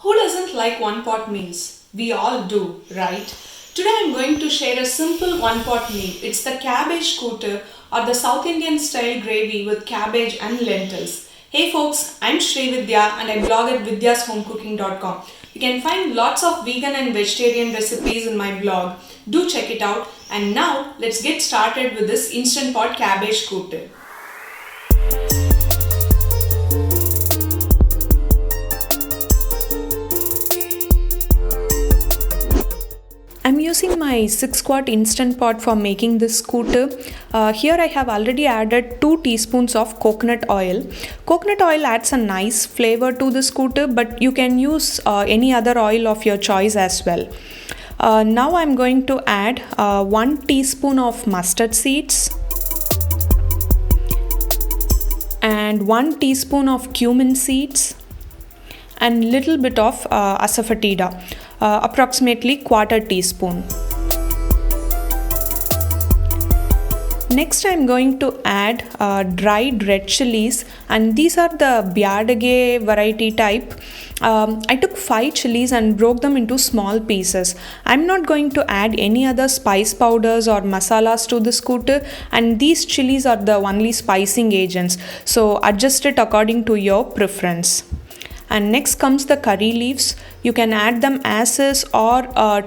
Who doesn't like one pot meals? We all do, right? Today I'm going to share a simple one pot meal. It's the Cabbage Kootu or the South Indian style gravy with cabbage and lentils. Hey folks, I'm Vidhya and I blog at vidhyashomecooking.com. You can find lots of vegan and vegetarian recipes in my blog. Do check it out. And now let's get started with this instant pot Cabbage Kootu. I'm using my 6 quart instant pot for making this kootu. Here I have already added 2 teaspoons of coconut oil. Coconut oil adds a nice flavor to this kootu, but you can use any other oil of your choice as well. Now I'm going to add 1 teaspoon of mustard seeds and 1 teaspoon of cumin seeds and little bit of asafoetida, approximately quarter teaspoon. Next I'm going to add dried red chilies, and these are the Byadage variety type. I took 5 chilies and broke them into small pieces. I'm not going to add any other spice powders or masalas to this kootu, and these chilies are the only spicing agents, so adjust it according to your preference. And next comes the curry leaves. You can add them as is or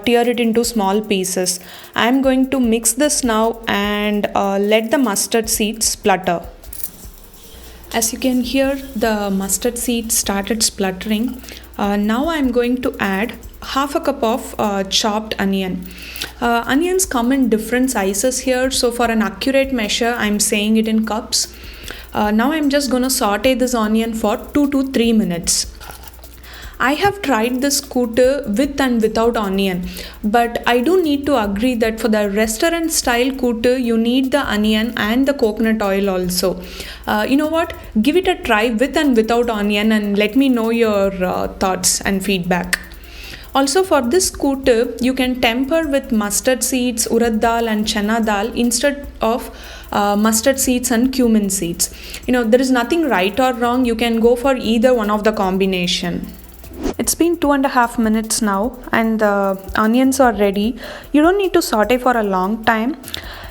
tear it into small pieces. I am going to mix this now and let the mustard seeds splutter. As you can hear, the mustard seeds started spluttering. Now I am going to add half a cup of chopped onion. Onions come in different sizes here, so for an accurate measure I am saying it in cups. Now I'm just going to saute this onion for 2 to 3 minutes. I have tried this kootu with and without onion, but I do need to agree that for the restaurant style kootu you need the onion and the coconut oil also. You know what? Give it a try with and without onion and let me know your thoughts and feedback. Also for this kootu, you can temper with mustard seeds, urad dal and chana dal instead of mustard seeds and cumin seeds. There is nothing right or wrong. You can go for either one of the combination. It's been 2.5 minutes now and the onions are ready. You don't need to saute for a long time.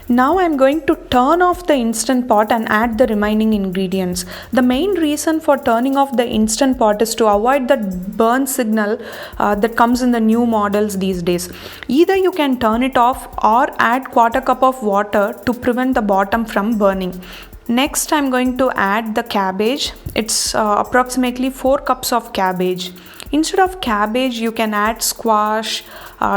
Now I'm going to turn off the instant pot and add the remaining ingredients. The main reason for turning off the instant pot is to avoid that burn signal that comes in the new models these days. Either you can turn it off or add quarter cup of water to prevent the bottom from burning. Next I'm going to add the cabbage. It's approximately 4 cups of cabbage. Instead of cabbage, you can add squash,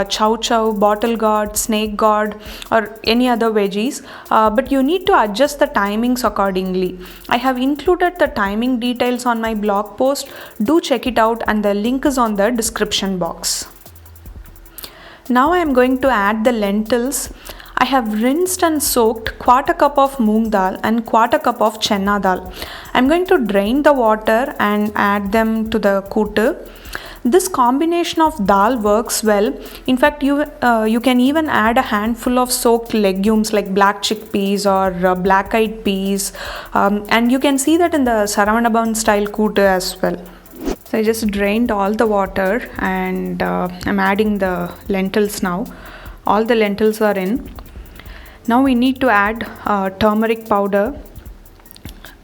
chow chow, bottle gourd, snake gourd or any other veggies, but you need to adjust the timings accordingly. I have included the timing details on my blog post. Do check it out and the link is on the description box. Now I am going to add the lentils. I have rinsed and soaked quarter cup of moong dal and quarter cup of chana dal. I'm going to drain the water and add them to the kootu. This combination of dal works well. In fact, you can even add a handful of soaked legumes like black chickpeas or black-eyed peas, and you can see that in the Saravanaban style kootu as well. So I just drained all the water and I'm adding the lentils now. All the lentils are in. Now we need to add turmeric powder.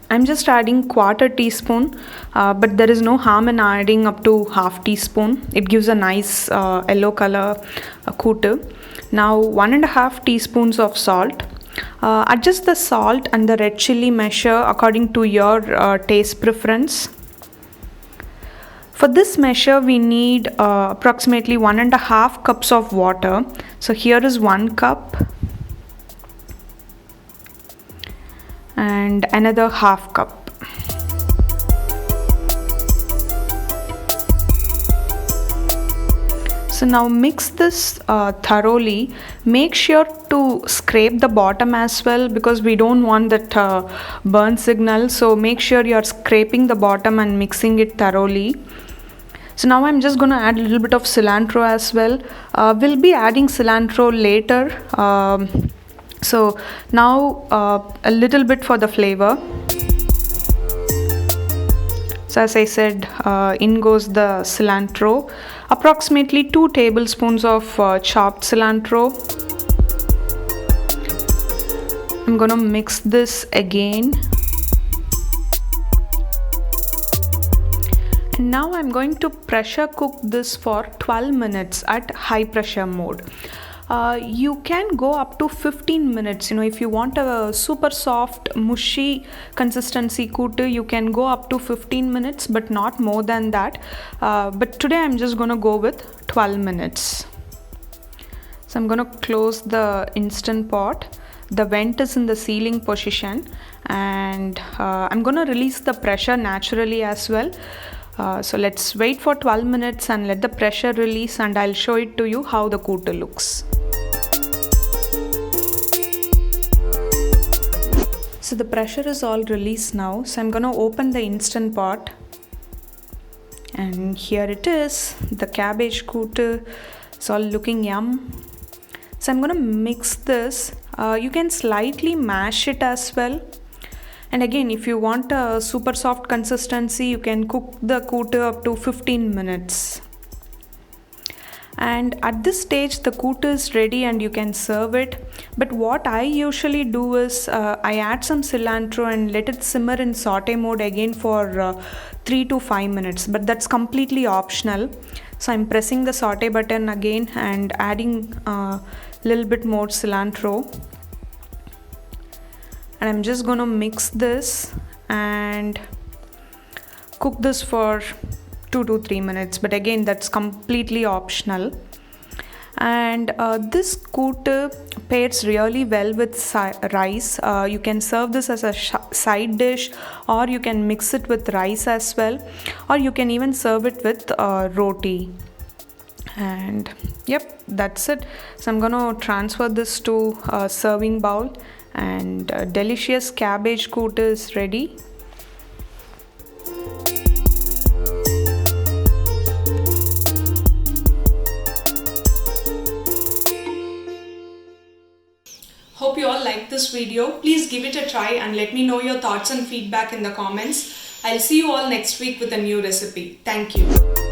I'm just adding quarter teaspoon, but there is no harm in adding up to half teaspoon. It gives a nice yellow color kootu. Now 1.5 teaspoons of salt. Adjust the salt and the red chili measure according to your taste preference. For this measure we need approximately 1.5 cups of water. So here is 1 cup. And another half cup. So now mix this thoroughly. Make sure to scrape the bottom as well because we don't want that burn signal. So make sure you're scraping the bottom and mixing it thoroughly. So now I'm just going to add a little bit of cilantro as well. We'll be adding cilantro later. So now a little bit for the flavor. So as I said, in goes the cilantro, approximately 2 tablespoons of chopped cilantro. I'm gonna mix this again. And now I'm going to pressure cook this for 12 minutes at high pressure mode. You can go up to 15 minutes. If you want a super soft mushy consistency kootu, you can go up to 15 minutes, but not more than that. But today I'm just gonna go with 12 minutes. So I'm gonna close the instant pot. The vent is in the sealing position, and I'm gonna release the pressure naturally as well. So let's wait for 12 minutes and let the pressure release, and I'll show it to you how the kootu looks. So the pressure is all released now. So I'm gonna open the instant pot, and here it is, the cabbage kootu. It's all looking yum. So I'm gonna mix this. You can slightly mash it as well. And again, if you want a super soft consistency, you can cook the kootu up to 15 minutes. And at this stage, the kootu is ready and you can serve it. But what I usually do is I add some cilantro and let it simmer in saute mode again for 3 to 5 minutes. But that's completely optional. So I'm pressing the saute button again and adding a little bit more cilantro. And I'm just gonna mix this and cook this for 2 to 3 minutes, but again that's completely optional. And this kootu pairs really well with rice. You can serve this as a side dish, or you can mix it with rice as well, or you can even serve it with roti. And yep, that's it. So I'm gonna transfer this to a serving bowl, and delicious cabbage kootu is ready. Hope you all liked this video. Please give it a try and let me know your thoughts and feedback in the comments. I'll see you all next week with a new recipe. Thank you.